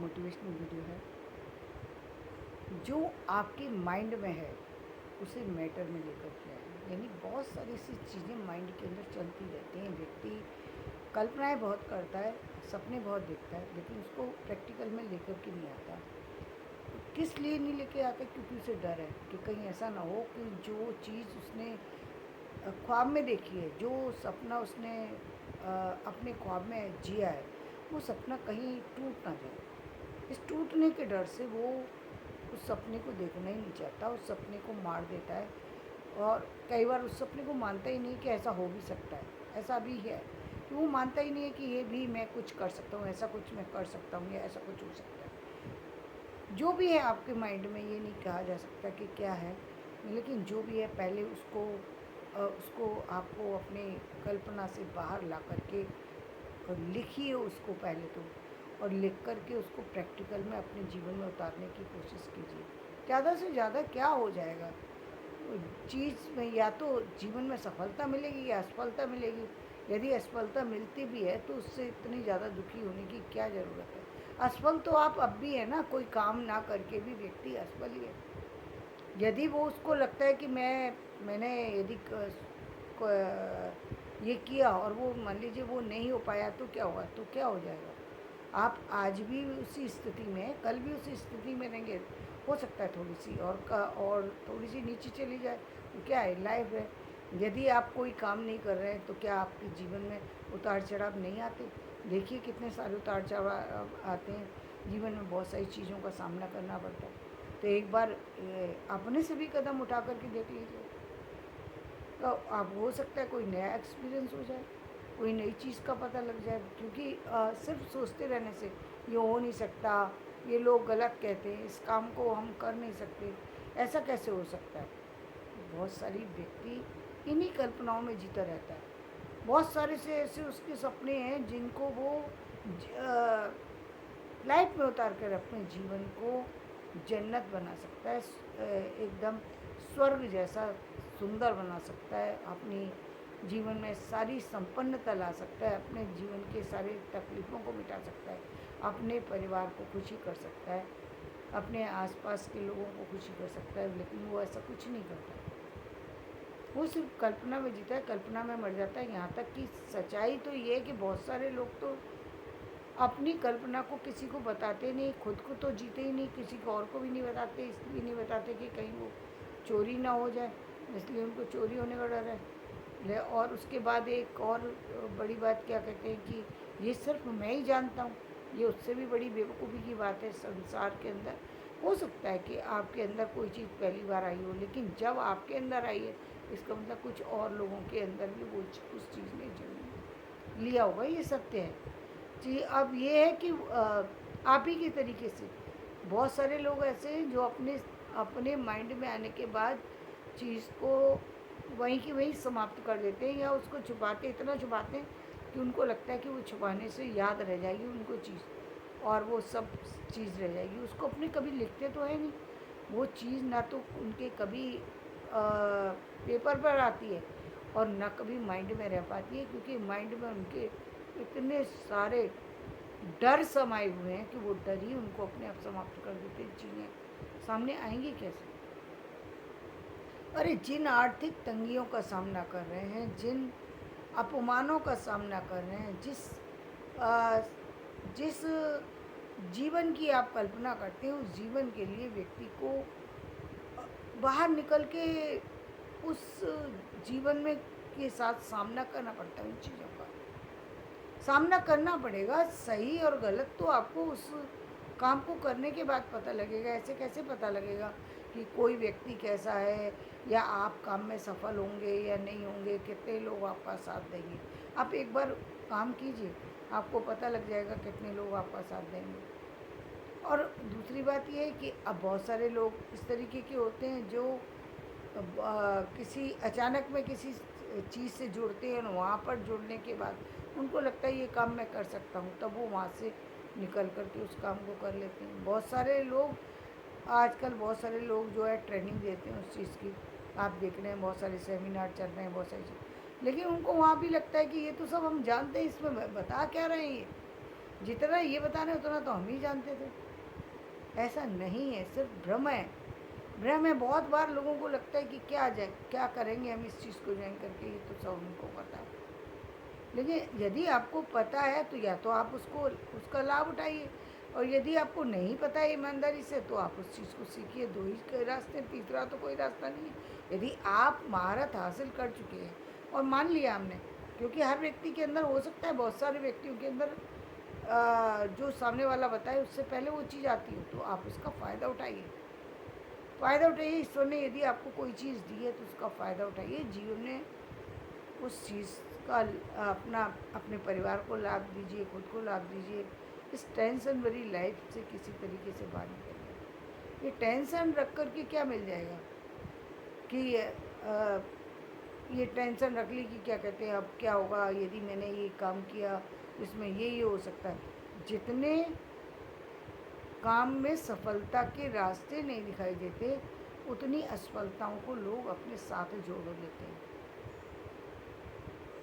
Motivational video है। जो आपके माइंड में है उसे मैटर में लेकर के आए। यानी बहुत सारी ऐसी चीज़ें माइंड के अंदर चलती रहती हैं। व्यक्ति कल्पनाएं बहुत करता है, सपने बहुत देखता है, लेकिन उसको प्रैक्टिकल में लेकर के नहीं आता। किस लिए नहीं लेके आता? क्योंकि उसे डर है कि कहीं ऐसा ना हो कि जो चीज़ उसने ख्वाब में देखी है, जो सपना उसने अपने ख्वाब में जिया है, वो सपना कहीं टूट ना जाए। इस टूटने के डर से वो उस सपने को देखना ही नहीं चाहता, उस सपने को मार देता है। और कई बार उस सपने को मानता ही नहीं कि ऐसा हो भी सकता है। ऐसा भी है कि वो मानता ही नहीं है कि ये भी मैं कुछ कर सकता हूँ, ऐसा कुछ मैं कर सकता हूँ, या ऐसा कुछ हो सकता है। जो भी है आपके माइंड में, ये नहीं कहा जा सकता कि क्या है, लेकिन जो भी है पहले उसको आपको अपने कल्पना से बाहर ला करके और लिखिए उसको पहले तो, और लिख कर के उसको प्रैक्टिकल में अपने जीवन में उतारने की कोशिश कीजिए। ज़्यादा से ज़्यादा क्या हो जाएगा चीज़ में, या तो जीवन में सफलता मिलेगी या असफलता मिलेगी। यदि असफलता मिलती भी है तो उससे इतनी ज़्यादा दुखी होने की क्या ज़रूरत है। असफल तो आप अब भी है ना, कोई काम ना करके भी व्यक्ति असफल ही है। यदि वो उसको लगता है कि मैंने यदि ये किया और वो मान लीजिए वो नहीं हो पाया, तो क्या होगा? तो क्या हो जाएगा? आप आज भी उसी स्थिति में, कल भी उसी स्थिति में रहेंगे। हो सकता है थोड़ी सी और थोड़ी सी नीचे चली जाए, तो क्या है, लाइफ है। यदि आप कोई काम नहीं कर रहे हैं तो क्या आपके जीवन में उतार चढ़ाव नहीं आते? देखिए कितने सारे उतार चढ़ाव आते हैं। जीवन में बहुत सारी चीज़ों का सामना करना पड़ता है। तो एक बार अपने से भी कदम उठा करके देख लीजिए, तो आप हो सकता है कोई नया एक्सपीरियंस हो जाए, कोई नई चीज़ का पता लग जाए। क्योंकि सिर्फ सोचते रहने से ये हो नहीं सकता, ये लोग गलत कहते हैं, इस काम को हम कर नहीं सकते, ऐसा कैसे हो सकता है। बहुत सारी व्यक्ति इन्हीं कल्पनाओं में जीता रहता है। बहुत सारे से ऐसे उसके सपने हैं जिनको वो लाइफ में उतार कर अपने जीवन को जन्नत बना सकता है, एकदम स्वर्ग जैसा सुंदर बना सकता है। अपनी जीवन में सारी संपन्नता ला सकता है, अपने जीवन के सारे तकलीफ़ों को मिटा सकता है, अपने परिवार को खुशी कर सकता है, अपने आसपास के लोगों को खुशी कर सकता है। लेकिन वो ऐसा कुछ नहीं करता, वो सिर्फ कल्पना में जीता है, कल्पना में मर जाता है। यहाँ तक कि सच्चाई तो ये है कि बहुत सारे लोग तो अपनी कल्पना को किसी को बताते नहीं, खुद को तो जीते ही नहीं, किसी को और को भी नहीं बताते। इसलिए नहीं बताते कि कहीं वो चोरी ना हो जाए, इसलिए उनको चोरी होने का डर है। और उसके बाद एक और बड़ी बात क्या कहते हैं कि ये सिर्फ मैं ही जानता हूँ। ये उससे भी बड़ी बेवकूफ़ी की बात है। संसार के अंदर हो सकता है कि आपके अंदर कोई चीज़ पहली बार आई हो, लेकिन जब आपके अंदर आई है, इसका मतलब कुछ और लोगों के अंदर भी वो उस चीज़ ने जन्म लिया होगा। ये सत्य है जी। अब ये है कि आप ही के तरीके से बहुत सारे लोग ऐसे हैं जो अपने अपने माइंड में आने के बाद चीज़ को वहीं की वहीं समाप्त कर देते हैं, या उसको छुपाते, इतना छुपाते हैं कि उनको लगता है कि वो छुपाने से याद रह जाएगी उनको चीज़, और वो सब चीज़ रह जाएगी। उसको अपने कभी लिखते तो है नहीं, वो चीज़ ना तो उनके कभी पेपर पर आती है और ना कभी माइंड में रह पाती है, क्योंकि माइंड में उनके इतने सारे डर समाये हुए हैं कि वो डर ही उनको अपने आप समाप्त कर देते हैं। चीज़ें सामने आएंगी कैसे? अरे जिन आर्थिक तंगियों का सामना कर रहे हैं, जिन अपमानों का सामना कर रहे हैं, आ, जिस जीवन की आप कल्पना करते हैं, उस जीवन के लिए व्यक्ति को बाहर निकल के उस जीवन में के साथ सामना करना पड़ता है। उन चीज़ों का सामना करना पड़ेगा। सही और गलत तो आपको उस काम को करने के बाद पता लगेगा। ऐसे कैसे पता लगेगा कि कोई व्यक्ति कैसा है, या आप काम में सफल होंगे या नहीं होंगे, कितने लोग आपका साथ देंगे। आप एक बार काम कीजिए, आपको पता लग जाएगा कितने लोग आपका साथ देंगे। और दूसरी बात ये है कि अब बहुत सारे लोग इस तरीके के होते हैं जो किसी अचानक में किसी चीज़ से जुड़ते हैं, और वहाँ पर जुड़ने के बाद उनको लगता है ये काम मैं कर सकता हूँ, तब वो वहाँ से निकल कर के उस काम को कर लेते हैं। बहुत सारे लोग आजकल, बहुत सारे लोग जो है ट्रेनिंग देते हैं उस चीज़ की, आप देख रहे हैं बहुत सारे सेमिनार चल रहे हैं, बहुत सारी चीज़, लेकिन उनको वहाँ भी लगता है कि ये तो सब हम जानते हैं, इसमें बता क्या रहे हैं ये। जितना ये बता रहे हैं उतना तो हम ही जानते थे। ऐसा नहीं है, सिर्फ भ्रम है। भ्रम है। बहुत बार लोगों को लगता है कि क्या जाए, क्या करेंगे हम इस चीज़ को ज्वाइन करके, ये तो सब उनको पता है। लेकिन यदि आपको पता है तो या तो आप उसको उसका लाभ उठाइए, और यदि आपको नहीं पता है ईमानदारी से तो आप उस चीज़ को सीखिए। दो ही के रास्ते हैं, तीसरा तो कोई रास्ता नहीं है। यदि आप महारत हासिल कर चुके हैं और मान लिया हमने, क्योंकि हर व्यक्ति के अंदर हो सकता है, बहुत सारे व्यक्तियों के अंदर जो सामने वाला बताए उससे पहले वो चीज़ आती है, तो आप उसका फ़ायदा उठाइए। फ़ायदा उठाइए। ईश्वर ने यदि आपको कोई चीज़ दी है तो उसका फ़ायदा उठाइए। जीवन में उस चीज़ का अपना अपने परिवार को लाभ दीजिए, खुद को लाभ दीजिए। इस टेंशन भरी लाइफ से किसी तरीके से बाहर निकलिए। ये टेंशन रख कर के क्या मिल जाएगा कि ये टेंशन रख ली कि क्या कहते हैं, अब क्या होगा यदि मैंने ये काम किया, इसमें ये हो सकता है। जितने काम में सफलता के रास्ते नहीं दिखाई देते, उतनी असफलताओं को लोग अपने साथ जोड़ लेते हैं।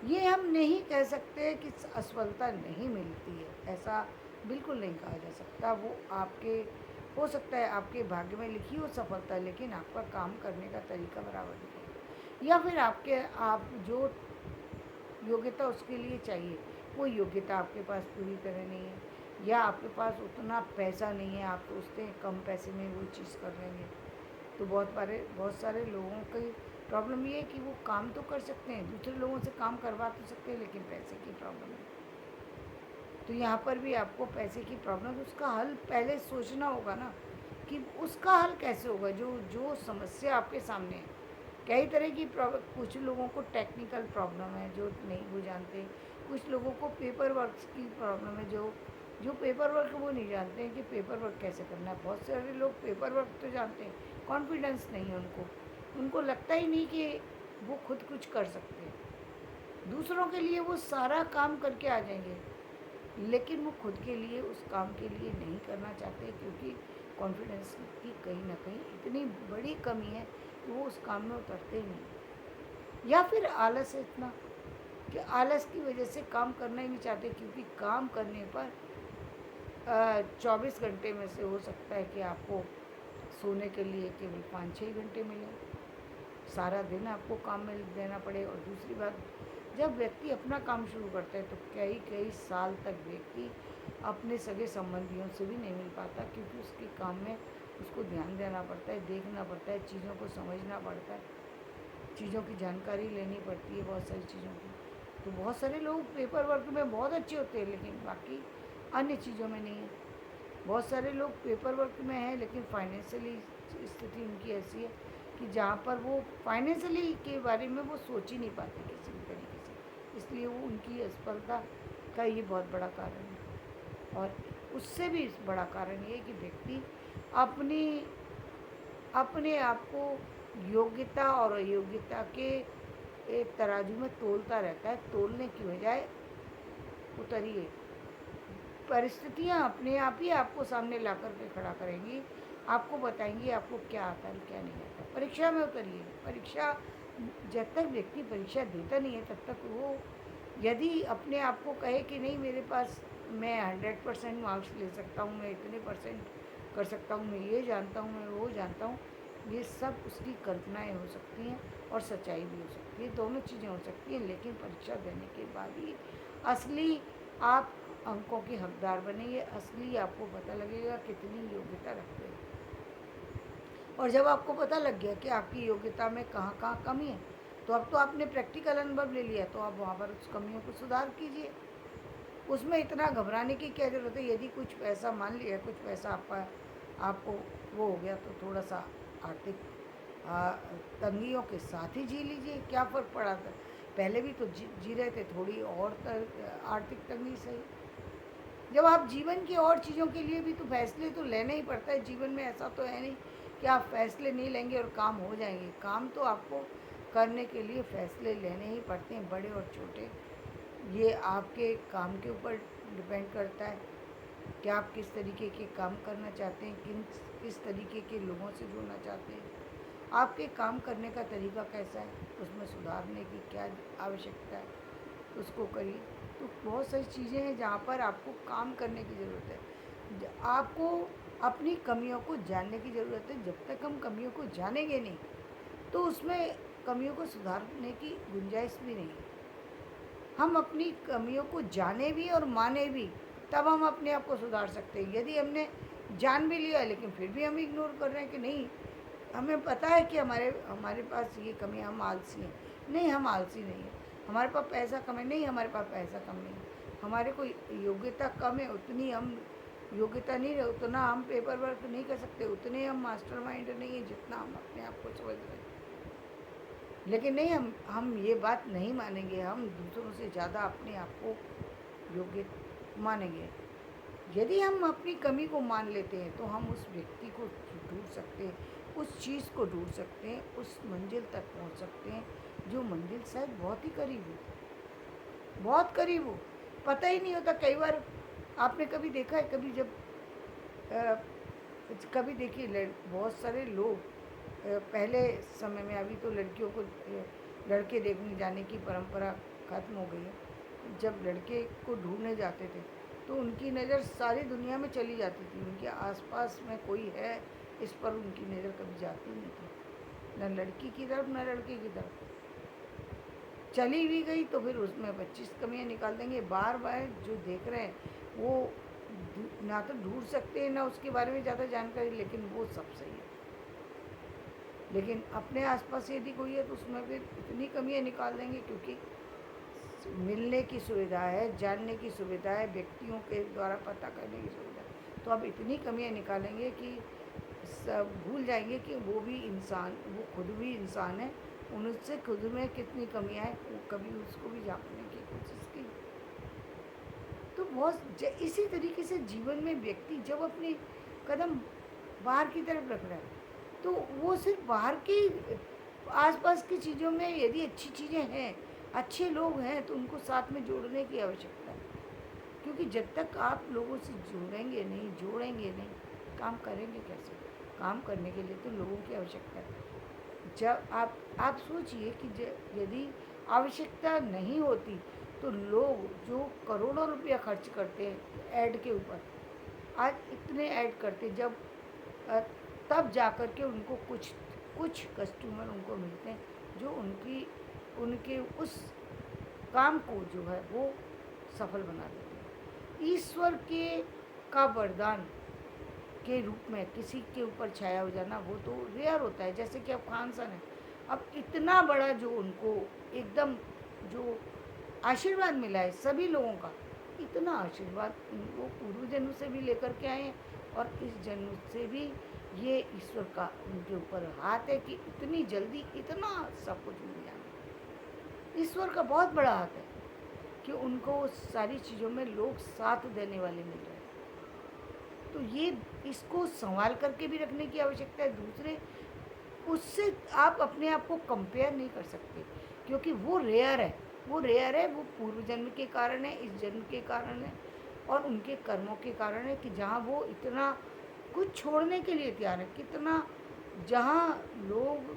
ये हम नहीं कह सकते कि असफलता नहीं मिलती है, ऐसा बिल्कुल नहीं कहा जा सकता। वो आपके हो सकता है आपके भाग्य में लिखी हो सफलता, लेकिन आपका काम करने का तरीका बराबर नहीं है, या फिर आपके आप जो योग्यता उसके लिए चाहिए वो योग्यता आपके पास पूरी तरह नहीं है, या आपके पास उतना पैसा नहीं है, आप सोचते हैं कम पैसे में वो चीज़ कर लेंगे। तो बहुत सारे लोगों की प्रॉब्लम ये है कि वो काम तो कर सकते हैं, दूसरे लोगों से काम करवा तो सकते हैं, लेकिन पैसे की प्रॉब्लम है। तो यहाँ पर भी आपको पैसे की प्रॉब्लम, उसका हल पहले सोचना होगा ना कि उसका हल कैसे होगा। जो जो समस्या आपके सामने है, कई तरह की प्रॉब्लम, कुछ लोगों को टेक्निकल प्रॉब्लम है जो नहीं वो जानते, कुछ लोगों को पेपर वर्क की प्रॉब्लम है, जो जो पेपर वर्क वो नहीं जानते हैं कि पेपर वर्क कैसे करना है। बहुत सारे लोग पेपर वर्क तो जानते हैं, कॉन्फिडेंस नहीं है उनको, उनको लगता ही नहीं कि वो खुद कुछ कर सकते हैं। दूसरों के लिए वो सारा काम करके आ जाएंगे, लेकिन वो खुद के लिए उस काम के लिए नहीं करना चाहते, क्योंकि कॉन्फिडेंस की कहीं ना कहीं इतनी बड़ी कमी है कि वो उस काम में उतरते ही नहीं। या फिर आलस है इतना कि आलस की वजह से काम करना ही नहीं चाहते, क्योंकि काम करने पर 24 घंटे में से हो सकता है कि आपको सोने के लिए केवल 5-6 घंटे मिले, सारा दिन आपको काम में देना पड़े। और दूसरी बात, जब व्यक्ति अपना काम शुरू करता है तो कई कई साल तक व्यक्ति अपने सगे संबंधियों से भी नहीं मिल पाता, क्योंकि उसके काम में उसको ध्यान देना पड़ता है, देखना पड़ता है, चीज़ों को समझना पड़ता है, चीज़ों की जानकारी लेनी पड़ती है, बहुत सारी चीज़ों की। तो बहुत सारे लोग पेपर वर्क में बहुत अच्छे होते हैं, लेकिन बाकी अन्य चीज़ों में नहीं है। बहुत सारे लोग पेपर वर्क में हैं, लेकिन फाइनेंशियली स्थिति उनकी ऐसी है कि जहाँ पर वो फाइनेंशियली के बारे में वो सोच ही नहीं पाते किसी भी तरीके से, इसलिए वो उनकी असफलता का ये बहुत बड़ा कारण है। और उससे भी बड़ा कारण ये है कि व्यक्ति अपनी अपने आप को योग्यता और अयोग्यता के एक तराजू में तोलता रहता है। तोलने की बजाय उतरिए, परिस्थितियाँ अपने आप ही आपको सामने ला कर के खड़ा करेंगी, आपको बताएंगी आपको क्या आता है क्या नहीं आता। परीक्षा में उतरिए। परीक्षा, जब तक व्यक्ति परीक्षा देता नहीं है तब तक वो यदि अपने आप को कहे कि नहीं मेरे पास मैं 100% मार्क्स ले सकता हूँ, मैं इतने परसेंट कर सकता हूँ, मैं ये जानता हूँ, मैं वो जानता हूँ, ये सब उसकी कल्पनाएं हो सकती हैं और सच्चाई भी हो सकती है, दोनों चीज़ें हो सकती हैं। लेकिन परीक्षा देने के बाद ही असली आप अंकों के हकदार बनेंगे, असली आपको पता लगेगा कितनी योग्यता रखते हैं। और जब आपको पता लग गया कि आपकी योग्यता में कहाँ कहाँ कमी है, तो अब तो आपने प्रैक्टिकल अनुभव ले लिया, तो आप वहाँ पर उस कमियों को सुधार कीजिए। उसमें इतना घबराने की क्या ज़रूरत है। यदि कुछ पैसा, मान लिया कुछ पैसा आपको वो हो गया, तो थोड़ा सा आर्थिक तंगियों के साथ ही जी लीजिए, क्या फ़र्क पड़ा था। पहले भी तो जी रहे थे, थोड़ी और आर्थिक तंगी सही। जब आप जीवन की और चीज़ों के लिए भी तो फैसले तो लेना ही पड़ता है। जीवन में ऐसा तो है नहीं कि आप फैसले नहीं लेंगे और काम हो जाएंगे। काम तो आपको करने के लिए फैसले लेने ही पड़ते हैं, बड़े और छोटे। ये आपके काम के ऊपर डिपेंड करता है कि आप किस तरीके के काम करना चाहते हैं, किस तरीके के लोगों से जुड़ना चाहते हैं, आपके काम करने का तरीका कैसा है, उसमें सुधारने की क्या आवश्यकता है, उसको करिए। तो बहुत सारी चीज़ें हैं जहाँ पर आपको काम करने की ज़रूरत है। आपको अपनी कमियों को जानने की ज़रूरत है। जब तक हम कमियों को जानेंगे नहीं, तो उसमें कमियों को सुधारने की गुंजाइश भी नहीं है। हम अपनी कमियों को जाने भी और माने भी, तब हम अपने आप को सुधार सकते हैं। यदि हमने जान भी लिया लेकिन फिर भी हम इग्नोर कर रहे हैं कि नहीं, हमें पता है कि हमारे हमारे पास ये कमी है, हम आलसी हैं। नहीं, हम आलसी नहीं हैं। हमारे पास पैसा कम है, नहीं हमारे पास पैसा कम नहीं है। हमारे को योग्यता कम है, उतनी हम योग्यता नहीं है, उतना हम पेपर वर्क नहीं कर सकते, उतने हम मास्टरमाइंड नहीं है जितना हम अपने आप को समझ रहे हैं। लेकिन नहीं, हम ये बात नहीं मानेंगे, हम दूसरों से ज़्यादा अपने आप को योग्य मानेंगे। यदि हम अपनी कमी को मान लेते हैं तो हम उस व्यक्ति को ढूंढ सकते हैं, उस चीज़ को ढूंढ सकते हैं, उस मंजिल तक पहुंच सकते हैं जो मंजिल शायद बहुत ही करीब हो, बहुत करीब हो, पता ही नहीं होता। कई बार आपने कभी देखा है, कभी जब अ, कभी देखिए बहुत सारे लोग पहले समय में, अभी तो लड़कियों को लड़के देखने जाने की परंपरा खत्म हो गई है। जब लड़के को ढूंढने जाते थे तो उनकी नज़र सारी दुनिया में चली जाती थी, उनके आसपास में कोई है इस पर उनकी नज़र कभी जाती नहीं थी, न लड़की की तरफ न लड़के की तरफ। चली भी गई तो फिर उसमें 25 कमियाँ निकाल देंगे। बार बार जो देख रहे हैं वो ना तो ढूंढ सकते हैं, ना उसके बारे में ज़्यादा जानकारी, लेकिन वो सब सही है। लेकिन अपने आसपास यदि कोई है तो उसमें फिर इतनी कमियाँ निकाल देंगे, क्योंकि मिलने की सुविधा है, जानने की सुविधा है, व्यक्तियों के द्वारा पता करने की सुविधा है, तो अब इतनी कमियाँ निकालेंगे कि सब भूल जाएंगे कि वो भी इंसान, वो खुद भी इंसान है, उनसे खुद में कितनी कमियाँ हैं, वो कभी उसको भी जानने की कोशिश की। तो इसी तरीके से जीवन में व्यक्ति जब अपने कदम बाहर की तरफ रख रहा है, तो वो सिर्फ बाहर की आसपास की चीज़ों में यदि अच्छी चीज़ें हैं, अच्छे लोग हैं, तो उनको साथ में जोड़ने की आवश्यकता है। क्योंकि जब तक आप लोगों से जुड़ेंगे नहीं, जोड़ेंगे नहीं, काम करेंगे कैसे? काम करने के लिए तो लोगों की आवश्यकता है। जब आप सोचिए कि यदि आवश्यकता नहीं होती तो लोग जो करोड़ों रुपया खर्च करते हैं ऐड के ऊपर, आज इतने ऐड करते, जब अ, तब जाकर के उनको कुछ कुछ कस्टमर उनको मिलते हैं जो उनके उस काम को जो है वो सफल बना देते हैं। ईश्वर के का वरदान के रूप में किसी के ऊपर छाया हो जाना वो तो रेयर होता है। जैसे कि अब खान सर हैं, अब इतना बड़ा जो उनको एकदम जो आशीर्वाद मिला है सभी लोगों का, इतना आशीर्वाद वो पूर्व जन्म से भी लेकर के आए हैं, और इस जन्म से भी ये ईश्वर का उनके ऊपर हाथ है कि इतनी जल्दी इतना सब कुछ मिल जाए। ईश्वर का बहुत बड़ा हाथ है कि उनको सारी चीज़ों में लोग साथ देने वाले मिल रहे हैं। तो ये इसको संभाल करके भी रखने की आवश्यकता है। दूसरे उससे आप अपने आप को कंपेयर नहीं कर सकते, क्योंकि वो रेयर है, वो रेयर है, वो पूर्व जन्म के कारण है, इस जन्म के कारण है, और उनके कर्मों के कारण है कि जहाँ वो इतना कुछ छोड़ने के लिए तैयार है, कितना जहाँ लोग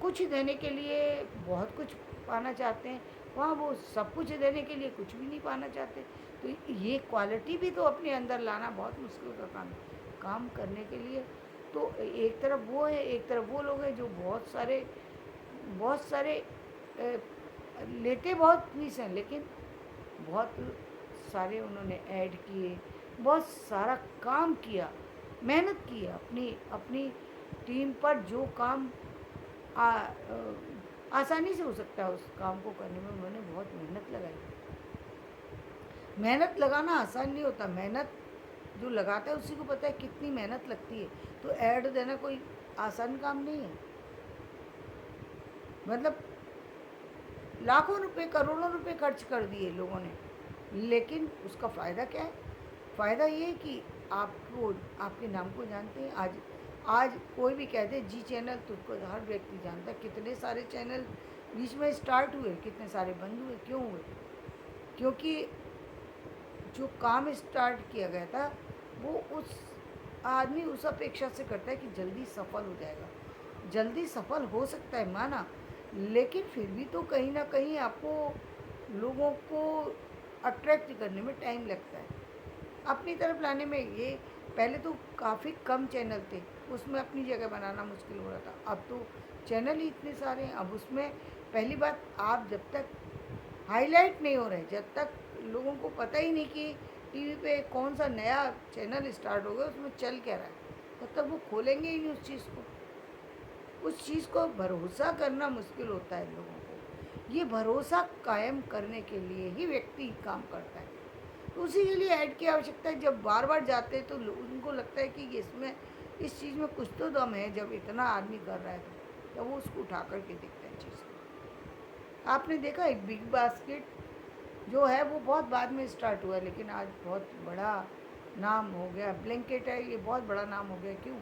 कुछ देने के लिए बहुत कुछ पाना चाहते हैं, वहाँ वो सब कुछ देने के लिए कुछ भी नहीं पाना चाहते। तो ये क्वालिटी भी तो अपने अंदर लाना बहुत मुश्किल का काम है, काम करने के लिए। तो एक तरफ वो है, एक तरफ वो लोग हैं जो बहुत सारे लेते बहुत फीस हैं, लेकिन बहुत सारे उन्होंने ऐड किए, बहुत सारा काम किया, मेहनत की है अपनी अपनी टीम पर। जो काम आसानी से हो सकता है उस काम को करने में उन्होंने बहुत मेहनत लगाई। मेहनत लगाना आसान नहीं होता, मेहनत जो लगाता है उसी को पता है कितनी मेहनत लगती है। तो ऐड देना कोई आसान काम नहीं है, मतलब लाखों रुपए करोड़ों रुपए खर्च कर दिए लोगों ने, लेकिन उसका फ़ायदा क्या है? फ़ायदा ये है कि आपको आपके नाम को जानते हैं। आज आज कोई भी कहते जी चैनल, तो उसको हर व्यक्ति जानता है। कितने सारे चैनल बीच में स्टार्ट हुए, कितने सारे बंद हुए, क्यों हुए? क्योंकि जो काम स्टार्ट किया गया था वो उस आदमी उस अपेक्षा से करता है कि जल्दी सफल हो जाएगा। जल्दी सफल हो सकता है माना, लेकिन फिर भी तो कहीं ना कहीं आपको लोगों को अट्रैक्ट करने में टाइम लगता है, अपनी तरफ लाने में। ये पहले तो काफ़ी कम चैनल थे, उसमें अपनी जगह बनाना मुश्किल हो रहा था। अब तो चैनल ही इतने सारे हैं। अब उसमें पहली बात, आप जब तक हाईलाइट नहीं हो रहे, जब तक लोगों को पता ही नहीं कि टीवी पे कौन सा नया चैनल स्टार्ट हो गया, उसमें चल क्या रहा है, तब तक वो खोलेंगे ही नहीं उस चीज़ को। उस चीज़ को भरोसा करना मुश्किल होता है लोगों को। ये भरोसा कायम करने के लिए ही व्यक्ति काम करता है। तो उसी के लिए ऐड की आवश्यकता है। जब बार बार जाते हैं तो उनको लगता है कि इसमें, इस चीज़ में कुछ तो दम है। जब इतना आदमी कर रहा है तो वो उसको उठा करके देखते हैं चीज़ को। आपने देखा है बिग बास्केट जो है वो बहुत बाद में स्टार्ट हुआ है, लेकिन आज बहुत बड़ा नाम हो गया। ब्लैंकेट है, ये बहुत बड़ा नाम हो गया। क्यों?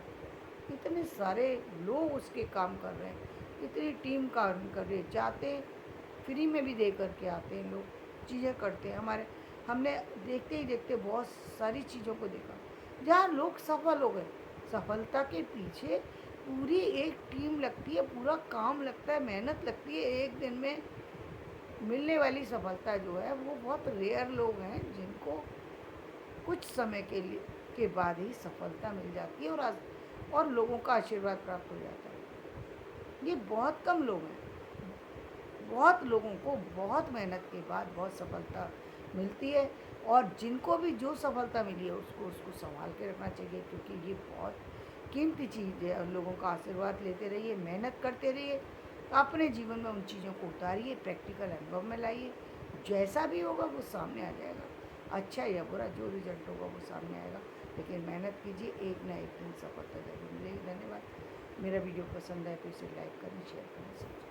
इतने सारे लोग उसके काम कर रहे हैं, इतनी टीम काम कर रही है, जाते फ्री में भी दे करके आते हैं लोग, चीज़ें करते हैं। हमने देखते ही देखते बहुत सारी चीज़ों को देखा जहाँ लोग सफल हो गए। सफलता के पीछे पूरी एक टीम लगती है, पूरा काम लगता है, मेहनत लगती है। एक दिन में मिलने वाली सफलता जो है वो बहुत रेयर लोग हैं जिनको कुछ समय के लिए के बाद ही सफलता मिल जाती है और लोगों का आशीर्वाद प्राप्त हो जाता है। ये बहुत कम लोग हैं। बहुत लोगों को बहुत मेहनत के बाद बहुत सफलता मिलती है, और जिनको भी जो सफलता मिली है उसको उसको संभाल के रखना चाहिए, क्योंकि ये बहुत कीमती चीज़ है। और लोगों का आशीर्वाद लेते रहिए, मेहनत करते रहिए, अपने जीवन में उन चीज़ों को उतारिए, प्रैक्टिकल अनुभव में लाइए। जैसा भी होगा वो सामने आ जाएगा, अच्छा या बुरा जो रिजल्ट होगा वो सामने आएगा। लेकिन मेहनत कीजिए, एक ना एक दिन सफलता जरूर मिलेगी। धन्यवाद। मेरा वीडियो पसंद है तो इसे लाइक करें, शेयर करें, सब्सक्राइब